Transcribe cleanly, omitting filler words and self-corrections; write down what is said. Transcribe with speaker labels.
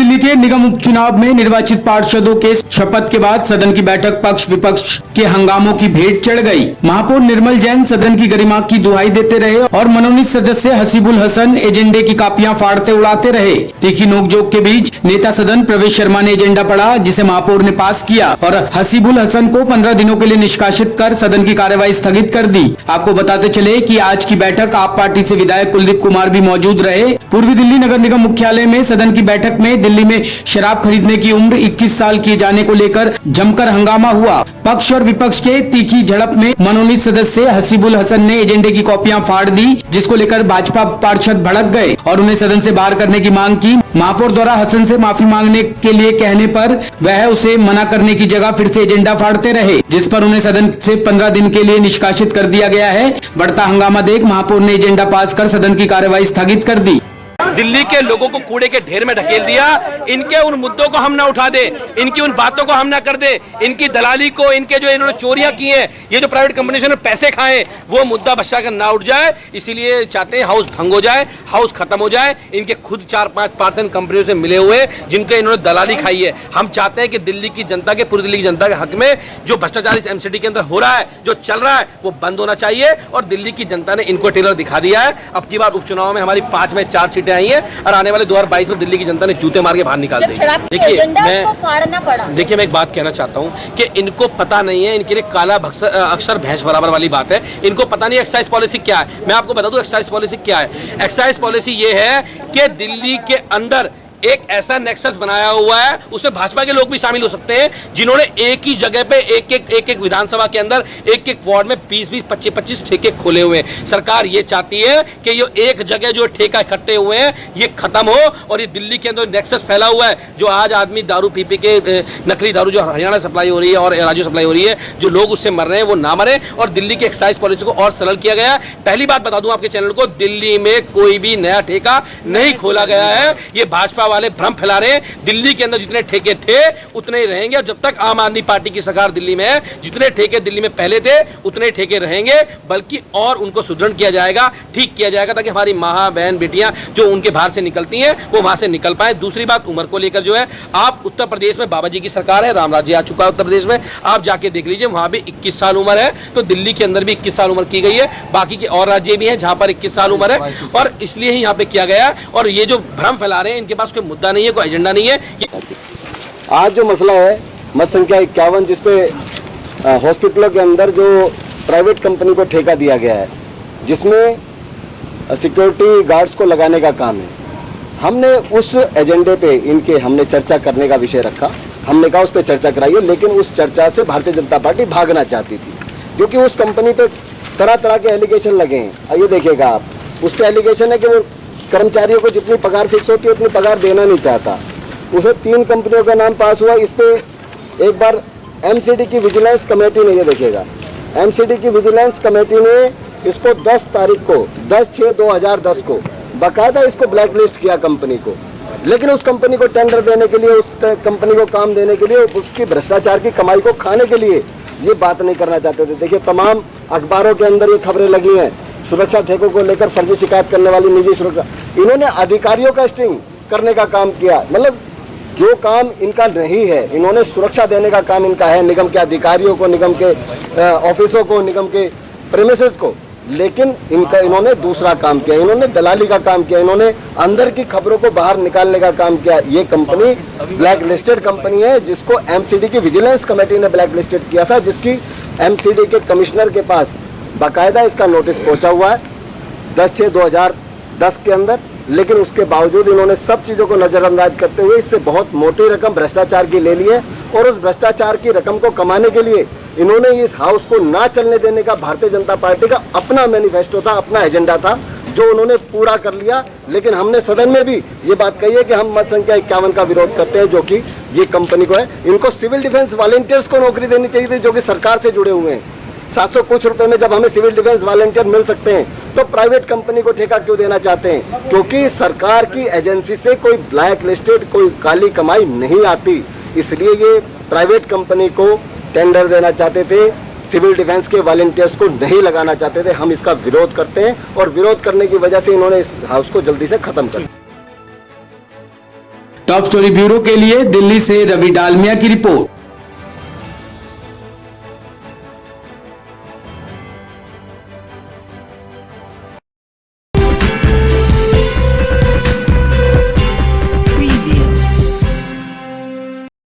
Speaker 1: दिल्ली के निगम उपचुनाव में निर्वाचित पार्षदों के शपथ के बाद सदन की बैठक पक्ष विपक्ष के हंगामों की भेंट चढ़ गई। महापौर निर्मल जैन सदन की गरिमा की दुहाई देते रहे और मनोनीत सदस्य हसीबुल हसन एजेंडे की कापियां फाड़ते उड़ाते रहे। तीखी नोकझोंक के बीच नेता सदन प्रवेश शर्मा ने एजेंडा पढ़ा, जिसे महापौर ने पास किया और हसीबुल हसन को 15 दिनों के लिए निष्कासित कर सदन की कार्यवाही स्थगित कर दी। आपको बताते चले कि आज की बैठक आप पार्टी से विधायक कुलदीप कुमार भी मौजूद रहे। पूर्वी दिल्ली नगर निगम मुख्यालय में सदन की बैठक में दिल्ली में शराब खरीदने की उम्र 21 साल किए जाने को लेकर जमकर हंगामा हुआ। पक्ष और विपक्ष के तीखी झड़प में मनोनीत सदस्य हसीबुल हसन ने एजेंडे की कॉपियां फाड़ दी, जिसको लेकर भाजपा पार्षद भड़क गए और उन्हें सदन से बाहर करने की मांग की। महापौर द्वारा हसन से माफी मांगने के लिए कहने पर वह उसे मना करने की जगह फिर से एजेंडा फाड़ते रहे, जिस पर उन्हें सदन से 15 दिन के लिए निष्कासित कर दिया गया है। बढ़ता हंगामा देख महापौर ने एजेंडा पास कर सदन की कार्यवाही स्थगित कर दी।
Speaker 2: दिल्ली के लोगों को कूड़े के ढेर में ढकेल दिया। इनके उन मुद्दों को हम ना उठा दे, इनकी उन बातों को हम ना कर दे, इनकी दलाली को, इनके जो इन्होंने चोरियां की हैं, ये जो प्राइवेट कंपनी से पैसे खाए, वो मुद्दा भ्रष्टाचार ना उठ जाए। इसीलिए चाहते हैं हाउस भंग हो जाए, हाउस खत्म हो जाए। इनके खुद 4-5 पार्सन कंपनियों से मिले हुए जिनके इन्होंने दलाली खाई है। हम चाहते हैं कि दिल्ली की जनता के, पूरी दिल्ली की जनता के हक में जो भ्रष्टाचार इस एमसीडी के अंदर हो रहा है, जो चल रहा है, वो बंद होना चाहिए। और दिल्ली की जनता ने इनको टेलर दिखा दिया है। अब की बार उपचुनाव में हमारी 5 में 4 सीटें आई हैं और आने वाले 2022 में दिल्ली की जनता ने जूते मार के बाहर निकाल देंगे। देखिए मैं एक बात कहना चाहता हूं कि इनको पता नहीं है, इनके लिए काला अक्षर भैंस बराबर वाली बात है। इनको पता नहीं एक्साइज पॉलिसी क्या है। मैं आपको बता दूं एक्साइज पॉलिसी क्या है। एक्साइज पॉलिसी ये है कि दिल्ली के अंदर एक ऐसा नेक्सस बनाया हुआ है, उसमें भाजपा के लोग भी शामिल हो सकते हैं, जिन्होंने एक ही जगह पे एक विधानसभा के अंदर एक वार्ड में 20-20, 25-25 ठेके खोले हुए हैं। सरकार ये चाहती है कि ये एक जगह जो ठेका इकट्ठे हुए हैं ये खत्म हो और ये दिल्ली के अंदर नेक्सस फैला हुआ है। जो आज आदमी दारू पी के नकली दारू जो हरियाणा सप्लाई हो रही है और राज्य सप्लाई हो रही है, जो लोग उससे मर रहे हैं वो ना मरे। और दिल्ली की एक्साइज पॉलिसी को और सरल किया गया है। पहली बात बता दूं आपके चैनल को, दिल्ली में कोई भी नया ठेका नहीं खोला गया है। ये भाजपा वाले भ्रम फैला रहे हैं। दिल्ली के अंदर जितने ठेके थे उतने ही रहेंगे और जब तक आम आदमी पार्टी की सरकार दिल्ली में है, जितने ठेके दिल्ली में पहले थे उतने ठेके रहेंगे, बल्कि और उनको सुदृढ़ किया जाएगा, ठीक किया जाएगा, ताकि हमारी मां बहन बेटियां जो उनके बाहर से निकलती हैं वो वहां से निकल पाए। दूसरी बात उम्र को लेकर जो है, आप उत्तर प्रदेश में बाबा जी की सरकार है, राम राज्य आ चुका है उत्तर प्रदेश में, आप जाके देख लीजिए वहां भी 21 साल उम्र है। तो दिल्ली के अंदर भी 21 साल उम्र की गई है। बाकी के और राज्य भी हैं जहां पर 21 साल उम्र है और इसलिए ही यहाँ पे किया गया। और ये जो भ्रम फैला रहे हैं, इनके पास कोई मुद्दा नहीं है, कोई एजेंडा नहीं है।
Speaker 3: आज जो मसला है मत संख्या 51, जिसपे हॉस्पिटलों के अंदर जो प्राइवेट कंपनी को ठेका दिया गया है, जिसमें सिक्योरिटी गार्ड्स को लगाने का काम है, हमने उस एजेंडे पे हमने चर्चा करने का विषय रखा। हमने कहा उस पर चर्चा कराइए, लेकिन उस चर्चा से भारतीय जनता पार्टी भागना चाहती थी, क्योंकि उस कंपनी पे तरह तरह के एलिगेशन लगे हैं। आइए देखिएगा आप, उस पर एलिगेशन है कि वो कर्मचारियों को जितनी पगार फिक्स होती है उतनी पगार देना नहीं चाहता। उसे 3 कंपनियों का नाम पास हुआ। इस पे एक बार एमसीडी की विजिलेंस कमेटी ने, ये देखिएगा, एमसीडी की विजिलेंस कमेटी ने इसको 10 तारीख को 10/6/2010 को बाकायदा इसको ब्लैक लिस्ट किया कंपनी को। लेकिन उस कंपनी को टेंडर देने के लिए, उस कंपनी को काम देने के लिए, उसकी भ्रष्टाचार की कमाई को खाने के लिए ये बात नहीं करना चाहते थे। देखिए तमाम अखबारों के अंदर ये खबरें लगी हैं, सुरक्षा ठेकों को लेकर फर्जी शिकायत करने वाली निजी सुरक्षा। इन्होंने अधिकारियों का स्टिंग करने का काम किया। मतलब जो काम इनका नहीं है, इन्होंने सुरक्षा देने का काम इनका है, निगम के अधिकारियों को, निगम के ऑफिसों को, निगम के प्रेमिसेस को। लेकिन इन्होंने दूसरा काम किया, इन्होंने दलाली का काम किया, इन्होंने अंदर की खबरों को बाहर निकालने का काम किया। ये कंपनी ब्लैक लिस्टेड कंपनी है, जिसको एमसीडी की विजिलेंस कमेटी ने ब्लैक लिस्टेड किया था, जिसकी एमसीडी के कमिश्नर के पास बाकायदा इसका नोटिस पहुंचा हुआ है 10/6/2010 के अंदर। लेकिन उसके बावजूद इन्होंने सब चीज़ों को नज़रअंदाज करते हुए इससे बहुत मोटी रकम भ्रष्टाचार की ले ली है। और उस भ्रष्टाचार की रकम को कमाने के लिए इन्होंने इस हाउस को ना चलने देने का भारतीय जनता पार्टी का अपना मैनिफेस्टो था, अपना एजेंडा था, जो उन्होंने पूरा कर लिया। लेकिन हमने सदन में भी ये बात कही है कि हम मत संख्या 51 का विरोध करते हैं, जो कि ये कंपनी को है। इनको सिविल डिफेंस वॉलंटियर्स को नौकरी देनी चाहिए थी, जो कि सरकार से जुड़े हुए हैं। 700 कुछ रुपए में जब हमें सिविल डिफेंस वॉलंटियर मिल सकते हैं, तो प्राइवेट कंपनी को ठेका क्यों देना चाहते हैं? क्योंकि सरकार की एजेंसी से कोई ब्लैक लिस्टेड, कोई काली कमाई नहीं आती, इसलिए ये प्राइवेट कंपनी को टेंडर देना चाहते थे, सिविल डिफेंस के वॉलंटियर्स को नहीं लगाना चाहते थे। हम इसका विरोध करते हैं और विरोध करने की वजह से इन्होंने इस हाउस को जल्दी से खत्म कर दिया।
Speaker 1: टॉप स्टोरी ब्यूरो के लिए दिल्ली से रवि डालमिया की रिपोर्ट।